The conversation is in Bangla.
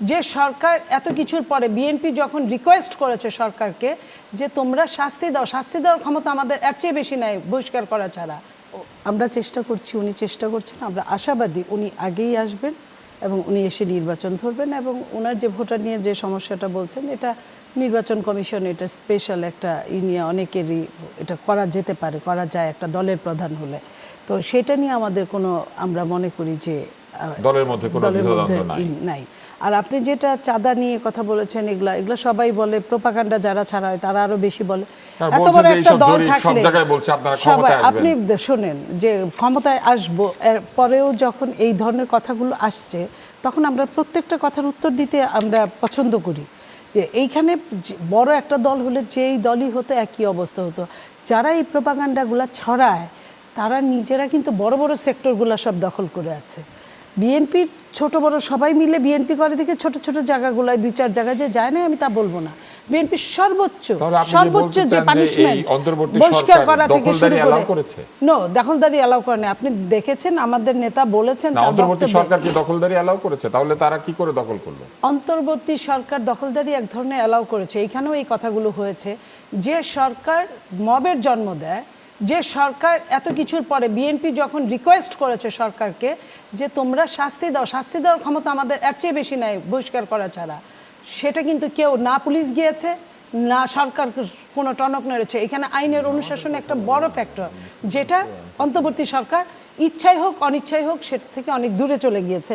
যে সরকার এত কিছুর পরে বিএনপি যখন রিকোয়েস্ট করেছে সরকারকে যে তোমরা শাস্তি দাও, শাস্তি দেওয়ার ক্ষমতা আমাদের এর চেয়ে বেশি নাই বহিষ্কার করা ছাড়া। আমরা চেষ্টা করছি, উনি চেষ্টা করছেন, আমরা আশাবাদী উনি আগেই আসবেন এবং উনি এসে নির্বাচন ধরবেন এবং ওনার যে ভোটার নিয়ে যে সমস্যাটা বলছেন এটা নির্বাচন কমিশন এটা স্পেশাল একটা নিয়ে অনেকেরই এটা করা যেতে পারে, করা যায় একটা দলের প্রধান হলে। তো সেটা নিয়ে আমাদের কোনো, আমরা মনে করি যে দলের মধ্যে কোনো দ্বিধাদ্বন্দ্ব নাই। আর আপনি যেটা চাঁদা নিয়ে কথা বলেছেন, এগুলা সবাই বলে, প্রোপাগান্ডা যারা ছাড়া হয় তারা আরো বেশি বলে। এত বড় একটা দল থাকলে সবাই, আপনি শোনেন যে ক্ষমতায় আসবো, এর পরেও যখন এই ধরনের কথাগুলো আসছে তখন আমরা প্রত্যেকটা কথার উত্তর দিতে আমরা পছন্দ করি যে এইখানে বড় একটা দল হলে যেই দলই হতো একই অবস্থা হতো। যারা এই প্রোপাগান্ডাগুলো ছড়ায় তারা নিজেরা কিন্তু বড় বড় সেক্টরগুলো সব দখল করে আছে। বিএনপির ছোট বড় সবাই মিলে বিএনপি করে দিকে ছোট ছোট জায়গাগুলোয় 2-4 জায়গায় যে যায় না আমি তা বলবো না। বিএনপির সর্বোচ্চ যে পানিশমেন্ট বহিষ্কার করা থেকে শুরু করে নো দখলদারি অ্যালাউ করে না। আপনি দেখেছেন আমাদের নেতা বলেছেন অন্তর্বর্তী সরকার কি দখলদারি অ্যালাউ করেছে, তাহলে তারা কি করে দখল করলো? অন্তর্বর্তী সরকার দখলদারি এক ধরনের অ্যালাউ করেছে। এইখানেও এই কথাগুলো হয়েছে যে সরকার মবের জন্ম দেয়, যে সরকার এত কিছুর পরে বিএনপি যখন রিকোয়েস্ট করেছে সরকারকে যে তোমরা শাস্তি দাও, শাস্তি দেওয়ার ক্ষমতা আমাদের এর চেয়ে বেশি নাই বহিষ্কার করা ছাড়া, সেটা কিন্তু কেউ না পুলিশ গিয়েছে না সরকার কোনো টনক নেড়েছে। এখানে আইনের অনুশাসন একটা বড় ফ্যাক্টর, যেটা অন্তর্বর্তী সরকার ইচ্ছাই হোক অনিচ্ছাই হোক সেটা থেকে অনেক দূরে চলে গিয়েছে।